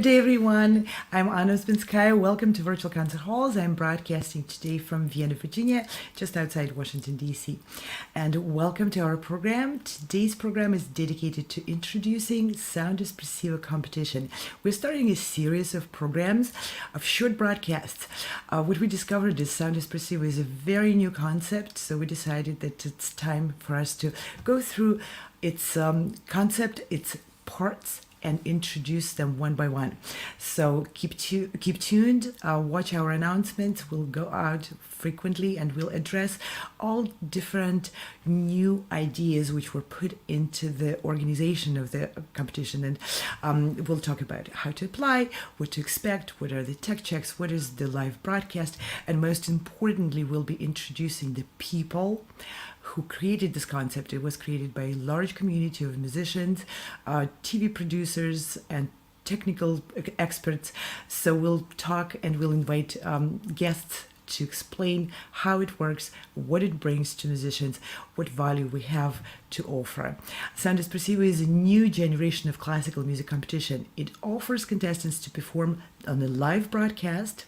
day, everyone. I'm Anna Spinskaya. Welcome to Virtual Concert Halls. I'm broadcasting today from Vienna, Virginia, just outside Washington, D.C. And welcome to our program. Today's program is dedicated to introducing Sound Espressivo Competition. We're starting a series of programs of short broadcasts. What we discovered is Sound Espressivo is a very new concept, so we decided that it's time for us to go through its concept, its parts, and introduce them one by one. So keep tuned, watch our announcements. We'll go out frequently and we'll address all different new ideas which were put into the organization of the competition. And we'll talk about how to apply, what to expect, what are the tech checks, what is the live broadcast, and most importantly, we'll be introducing the people who created this concept. It was created by a large community of musicians, TV producers, and technical experts. So we'll talk and we'll invite guests to explain how it works, what it brings to musicians, what value we have to offer. Sound Espressivo is a new generation of classical music competition. It offers contestants to perform on a live broadcast,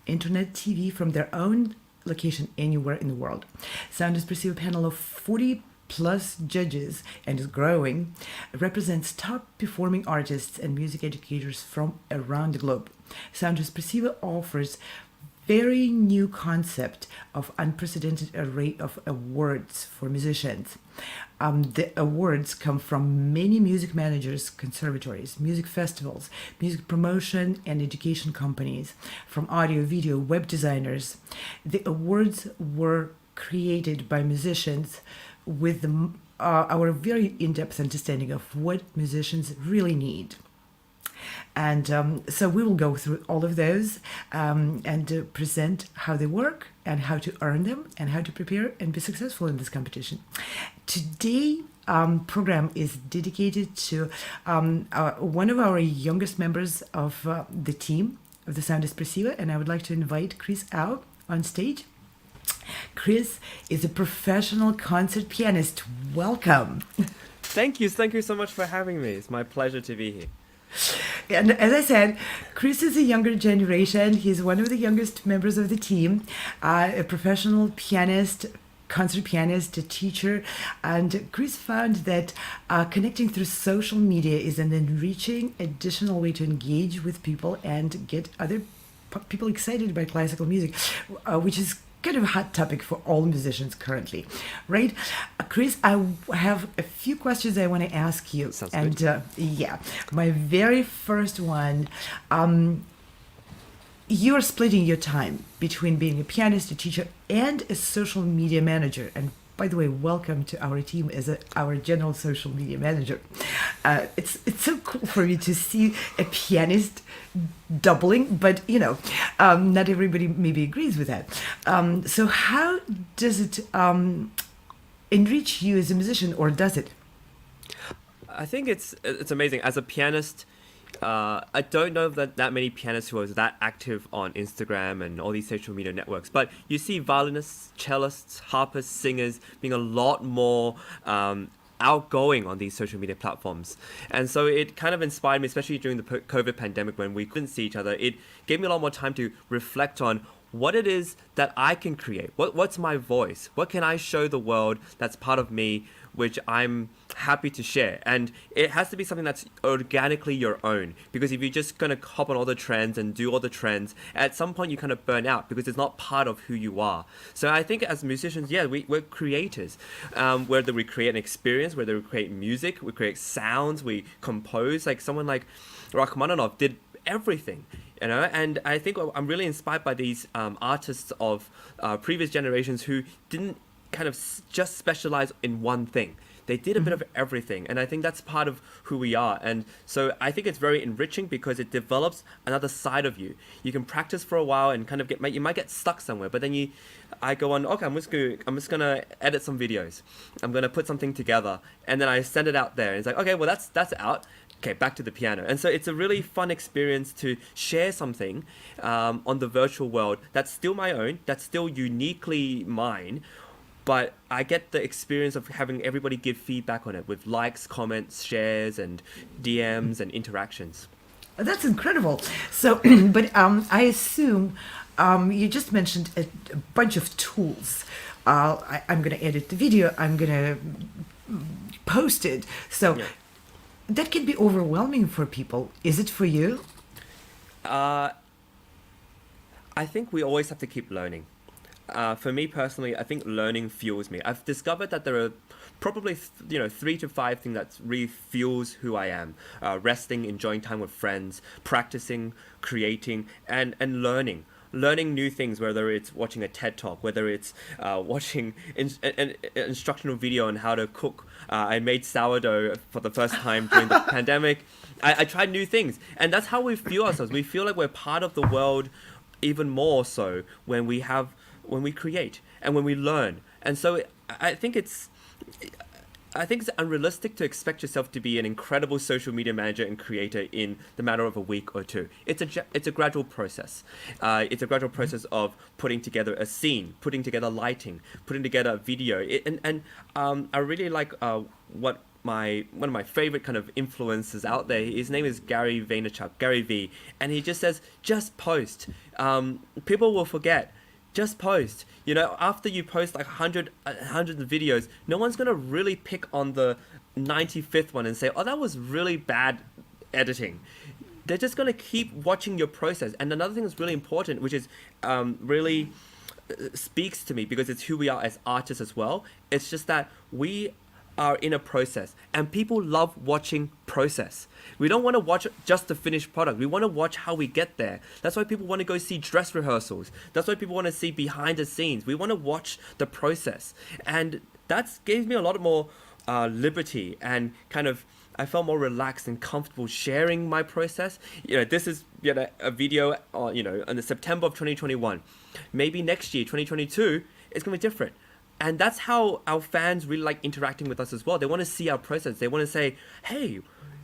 internet TV from their own location anywhere in the world. Sound Espressivo panel of 40 plus judges, and is growing, represents top performing artists and music educators from around the globe. Sound Espressivo offers very new concept of unprecedented array of awards for musicians. The awards come from many music managers, conservatories, music festivals, music promotion and education companies, from audio, video, web designers. The awards were created by musicians with our very in-depth understanding of what musicians really need. And so we will go through all of those and present how they work and how to earn them and how to prepare and be successful in this competition. Today, program is dedicated to one of our youngest members of the team of the Sound Espressivo, and I would like to invite Chris out on stage. Chris is a professional concert pianist. Welcome. Thank you so much for having me. It's my pleasure to be here. And as I said, Chris is a younger generation. He's one of the youngest members of the team, a professional pianist, concert pianist, a teacher. And Chris found that connecting through social media is an enriching additional way to engage with people and get other people excited by classical music, which is kind of a hot topic for all musicians currently, right? Chris, I have a few questions I want to ask you. Sounds and good. My very first one, you are splitting your time between being a pianist, a teacher, and a social media manager. And by the way, welcome to our team as our general social media manager. It's so cool for me to see a pianist doubling, but not everybody maybe agrees with that. So how does it enrich you as a musician, or does it? I think it's amazing. As a pianist, I don't know that many pianists who are that active on Instagram and all these social media networks, but you see violinists, cellists, harpists, singers being a lot more outgoing on these social media platforms. And so it kind of inspired me, especially during the COVID pandemic when we couldn't see each other. It gave me a lot more time to reflect on what it is that I can create. What's my voice? What can I show the world that's part of me, which I'm happy to share? And it has to be something that's organically your own, because if you're just going to hop on all the trends and do all the trends, at some point you kind of burn out because it's not part of who you are. So I think as musicians, we're creators. Whether we create an experience, whether we create music, we create sounds, we compose, like someone like Rachmaninoff did everything. And I think I'm really inspired by these artists of previous generations who didn't kind of just specialize in one thing. They did a bit of everything, and I think that's part of who we are. And so I think it's very enriching because it develops another side of you. You can practice for a while and kind of you might get stuck somewhere, but then I go on, okay, I'm just gonna edit some videos. I'm gonna put something together, and then I send it out there. And it's like, okay, well that's out. Okay, back to the piano. And so it's a really fun experience to share something on the virtual world that's still my own, that's still uniquely mine, but I get the experience of having everybody give feedback on it with likes, comments, shares, and DMs and interactions. That's incredible. So, but I assume you just mentioned a bunch of tools. I'm going to edit the video. I'm going to post it. So Yeah. that can be overwhelming for people. Is it for you? Uh, I think we always have to keep learning. For me personally, I think learning fuels me. I've discovered that there are probably 3 to 5 things that really fuels who I am. Resting, enjoying time with friends, practicing, creating, and learning. Learning new things, whether it's watching a TED talk, whether it's watching an instructional video on how to cook. I made sourdough for the first time during the pandemic. I tried new things, and that's how we feel ourselves. We feel like we're part of the world, even more so when we create and when we learn. And so I think it's unrealistic to expect yourself to be an incredible social media manager and creator in the matter of a week or two. It's a gradual process. It's a gradual process of putting together a scene, putting together lighting, putting together a video. I really like what one of my favorite kind of influencers out there. His name is Gary Vaynerchuk, Gary V, and he just says, just post. People will forget. Just post. After you post like hundreds of videos, no one's gonna really pick on the 95th one and say, "Oh, that was really bad editing." They're just gonna keep watching your process. And another thing that's really important, which is really speaks to me because it's who we are as artists as well. It's just that we are in a process, and people love watching process. We don't want to watch just the finished product. We want to watch how we get there. That's why people want to go see dress rehearsals. That's why people want to see behind the scenes. We want to watch the process, and that gave me a lot more liberty, and kind of I felt more relaxed and comfortable sharing my process. This is a video on in the September of 2021. Maybe next year, 2022, it's gonna be different. And that's how our fans really like interacting with us as well. They want to see our process. They want to say, "Hey,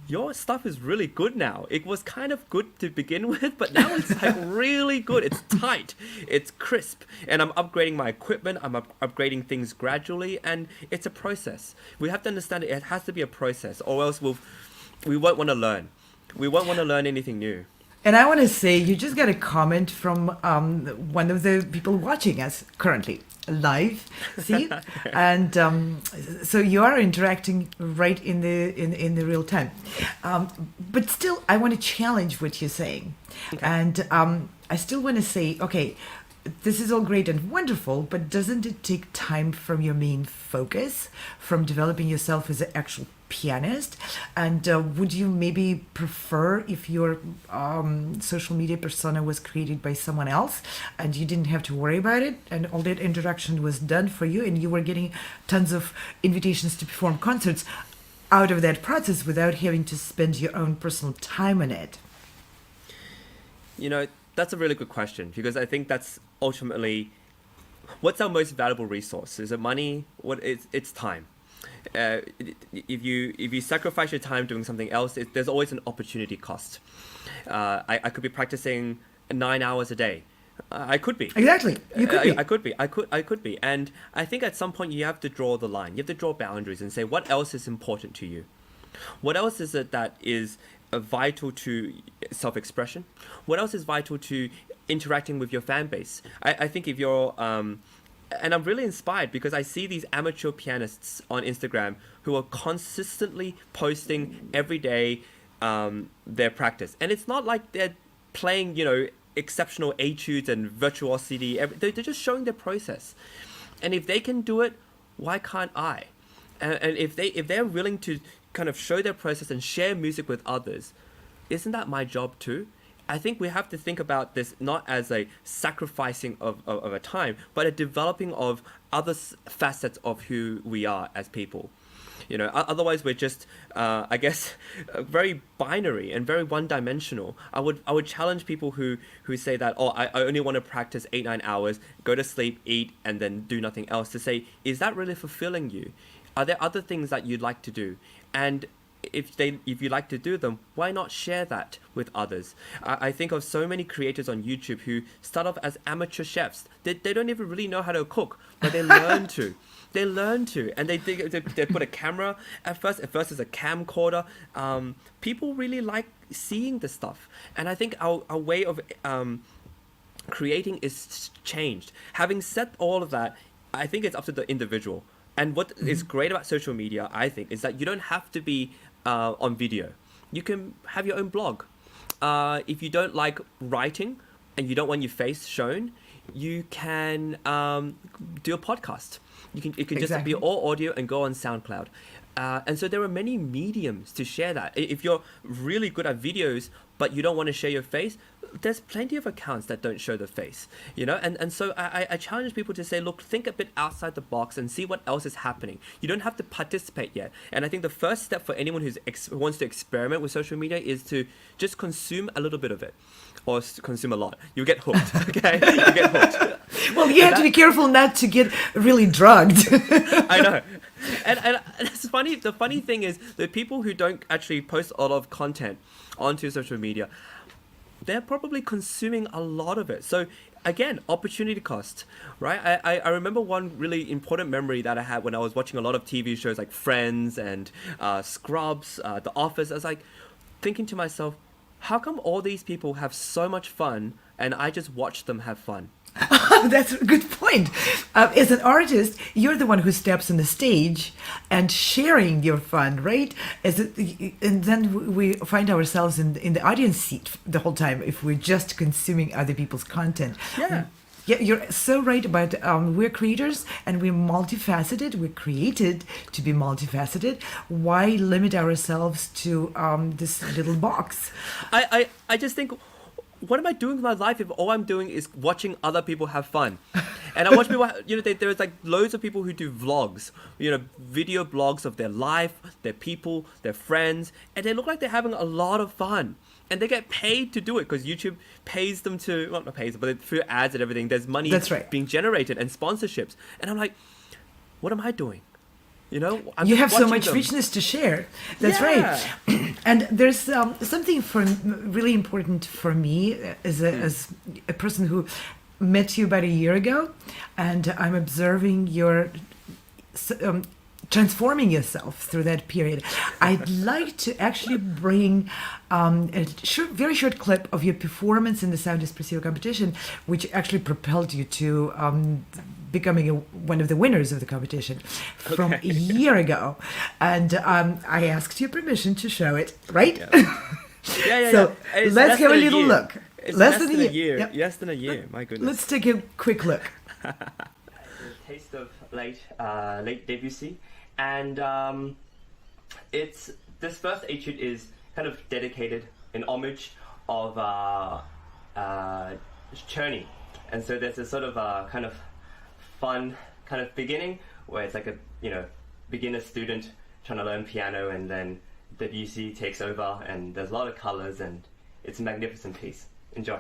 your stuff is really good now. It was kind of good to begin with, but now it's like really good. It's tight, it's crisp, and I'm upgrading my equipment. I'm upgrading things gradually, and it's a process. We have to understand it has to be a process, or else we won't want to learn. We won't want to learn anything new." And I want to say, you just got a comment from one of the people watching us currently live. See, and so you are interacting right in the real time. But still, I want to challenge what you're saying, and I still want to say, okay, this is all great and wonderful, but doesn't it take time from your main focus, from developing yourself as an actual pianist? And would you maybe prefer if your social media persona was created by someone else and you didn't have to worry about it, and all that interaction was done for you, and you were getting tons of invitations to perform concerts out of that process without having to spend your own personal time on it? That's a really good question, because I think that's ultimately what's our most valuable resource. Is it money? It's time. If you sacrifice your time doing something else, there's always an opportunity cost. I could be practicing 9 hours a day. I could be. Exactly. You could be. I could be. And I think at some point you have to draw the line. You have to draw boundaries and say, what else is important to you? What else is it that is vital to self-expression? What else is vital to interacting with your fan base? I think if you're and I'm really inspired because I see these amateur pianists on Instagram who are consistently posting every day their practice, and it's not like they're playing exceptional etudes and virtuosity. They're just showing their process, and if they can do it, why can't I? And if they're willing to kind of show their process and share music with others, isn't that my job too? I think we have to think about this not as a sacrificing of a time, but a developing of other facets of who we are as people. Otherwise we're just, I guess, very binary and very one-dimensional. I would challenge people who say that, oh, I only want to practice 8-9 hours, go to sleep, eat, and then do nothing else, to say, is that really fulfilling you? Are there other things that you'd like to do? And if you like to do them, why not share that with others? I think of so many creators on YouTube who start off as amateur chefs. They don't even really know how to cook, but they learn to. They learn to, and they put a camera at first. At first, it's a camcorder. People really like seeing this stuff, and I think our way of creating is changed. Having said all of that, I think it's up to the individual. And what is great about social media, I think, is that you don't have to be on video. You can have your own blog. If you don't like writing and you don't want your face shown, you can do a podcast. It can just be all audio and go on SoundCloud. And so there are many mediums to share that. If you're really good at videos, but you don't want to share your face, there's plenty of accounts that don't show the face, you know? And so I challenge people to say, look, think a bit outside the box and see what else is happening. You don't have to participate yet. And I think the first step for anyone who wants to experiment with social media is to just consume a little bit of it. Or consume a lot. You get hooked, okay? You get hooked. Well, you have to be careful not to get really drugged. I know. And it's funny. The funny thing is, the people who don't actually post a lot of content onto social media, they're probably consuming a lot of it. So again, opportunity cost, right? I remember one really important memory that I had when I was watching a lot of TV shows like Friends and Scrubs, The Office. I was like thinking to myself, how come all these people have so much fun and I just watch them have fun? That's a good point. As an artist, you're the one who steps on the stage and sharing your fun, right? And then we find ourselves in the audience seat the whole time if we're just consuming other people's content. Yeah. Yeah, you're so right about we're creators and we're multifaceted. We're created to be multifaceted. Why limit ourselves to this little box? I just think, what am I doing with my life if all I'm doing is watching other people have fun? And I watch people, there's like loads of people who do vlogs, video blogs of their life, their people, their friends, and they look like they're having a lot of fun. And they get paid to do it because YouTube pays them to, well, not pays them, but through ads and everything, there's money being generated and sponsorships. And I'm like, what am I doing? You have so much richness to share. That's right. And there's something really important for me as a person who met you about a year ago, and I'm observing your transforming yourself through that period. I'd like to actually bring a very short clip of your performance in the Sound Espressivo competition, which actually propelled you to becoming one of the winners of the competition from a year ago. And I asked your permission to show it, right? Yeah. So let's have a little look. It's less than a year. Yep. Less than a year, my goodness. Let's take a quick look. A taste of late Debussy. And it's this first etude is kind of dedicated in homage of Czerny, and so there's a sort of kind of fun kind of beginning where it's like a beginner student trying to learn piano, and then Debussy takes over, and there's a lot of colors, and it's a magnificent piece. Enjoy.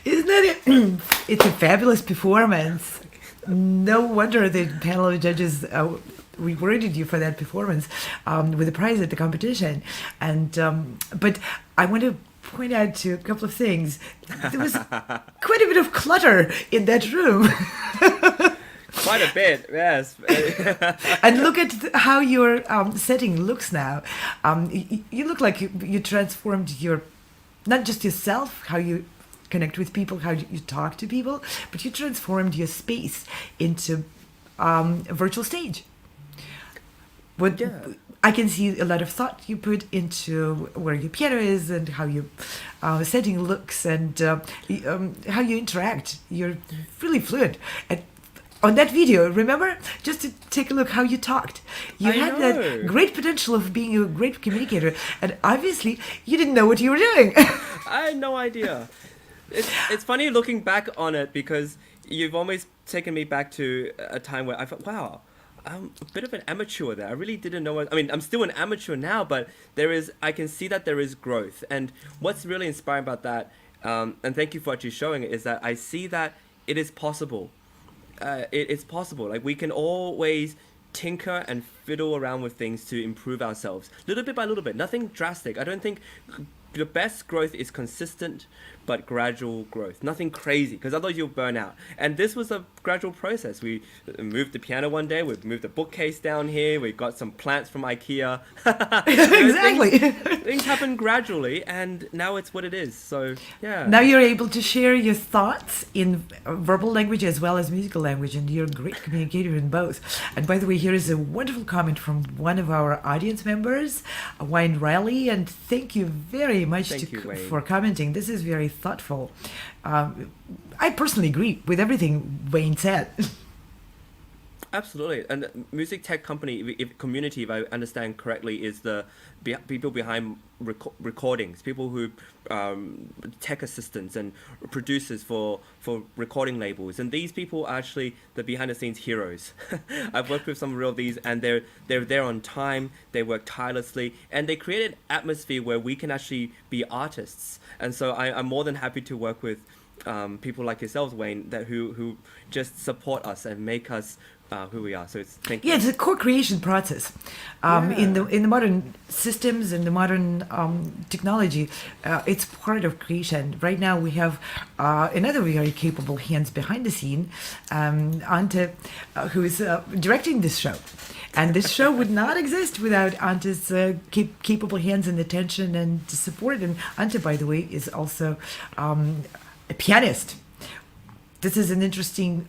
Isn't it? It's a fabulous performance. No wonder the panel of judges rewarded you for that performance with a prize at the competition. And but I want to point out to a couple of things. There was quite a bit of clutter in that room. Quite a bit, yes. And look at how your setting looks now. You look like you transformed your, not just yourself, how you connect with people, how you talk to people, but you transformed your space into a virtual stage. What I can see a lot of thought you put into where your piano is and how your setting looks and how you interact. You're really fluent. And on that video, remember, just to take a look how you talked. You had that great potential of being a great communicator, and obviously you didn't know what you were doing. I had no idea. It's funny looking back on it because you've almost taken me back to a time where I thought, wow, I'm a bit of an amateur there. I really didn't know what, I mean, I'm still an amateur now, but I can see that there is growth. And what's really inspiring about that, and thank you for actually showing it, is that I see that it is possible. It's possible. Like, we can always tinker and fiddle around with things to improve ourselves, little bit by little bit. Nothing drastic. I don't think the best growth is consistent but gradual growth. Nothing crazy, because otherwise you'll burn out. And this was a gradual process. We moved the piano one day, we moved the bookcase down here, we got some plants from IKEA. Exactly. Things happen gradually, and now it's what it is. So, yeah. Now you're able to share your thoughts in verbal language as well as musical language, and you're a great communicator in both. And by the way, here is a wonderful comment from one of our audience members, Wayne Riley, and thank you very much for commenting. This is very thoughtful. I personally agree with everything Wayne said. Absolutely. And the music tech community, if I understand correctly, is the people behind recordings, people who tech assistants and producers for recording labels. And these people are actually the behind the scenes heroes. I've worked with some real of these, and they're there on time, they work tirelessly, and they create an atmosphere where we can actually be artists. And so I'm more than happy to work with people like yourselves, Wayne, who just support us and make us who we are. So thank you. Yeah, it's a co-creation process. In the modern systems and the modern technology, it's part of creation. Right now we have another very capable hands behind the scene, Ante, who is directing this show. And this show would not exist without Ante's capable hands and attention and support. And Ante, by the way, is also a pianist. This is an interesting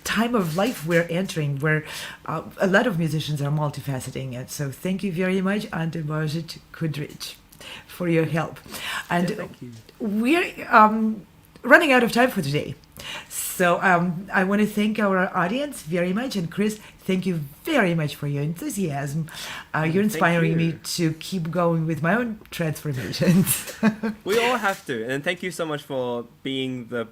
time of life we're entering, where a lot of musicians are multifaceting it. So thank you very much, Ante Kudrich, for your help. And thank you. We're running out of time for today. So I want to thank our audience very much. And Chris, thank you very much for your enthusiasm. You're inspiring me to keep going with my own transformations. We all have to. And thank you so much for being the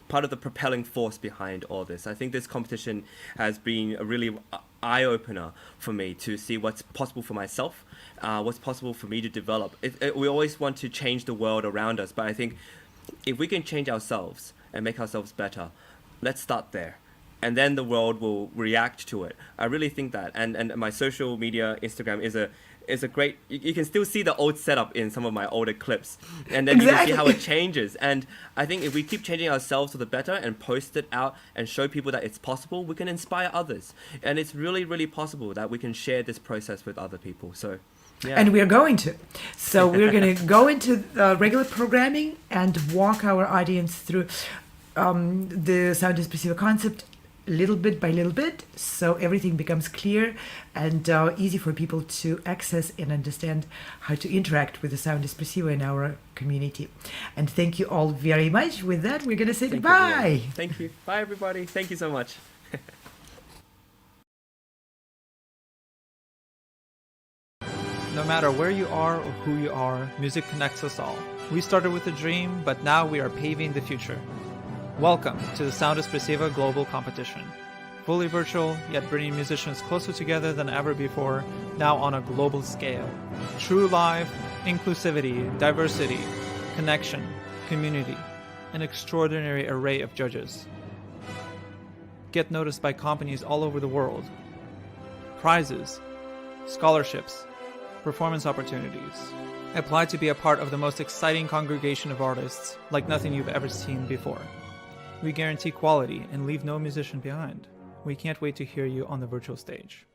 part of the propelling force behind all this. I think this competition has been a really eye-opener for me to see what's possible for myself, what's possible for me to develop. We always want to change the world around us, but I think if we can change ourselves and make ourselves better, let's start there. And then the world will react to it. I really think that. And my social media, Instagram, is a great, you can still see the old setup in some of my older clips, and then you can see how it changes. And I think if we keep changing ourselves for the better and post it out and show people that it's possible, we can inspire others. And it's really, really possible that we can share this process with other people. So yeah. And we're going to. So we're going to go into regular programming and walk our audience through the Sound Espressivo concept little bit by little bit, so everything becomes clear and easy for people to access and understand how to interact with the Sound Espressivo in our community. And thank you all very much. With that, we're going to say goodbye. Thank you. Bye, everybody. Thank you so much. No matter where you are or who you are, music connects us all. We started with a dream, but now we are paving the future. Welcome to the Sound Espressivo Global Competition. Fully virtual, yet bringing musicians closer together than ever before, now on a global scale. True live, inclusivity, diversity, connection, community, an extraordinary array of judges. Get noticed by companies all over the world. Prizes, scholarships, performance opportunities. Apply to be a part of the most exciting congregation of artists like nothing you've ever seen before. We guarantee quality and leave no musician behind. We can't wait to hear you on the virtual stage.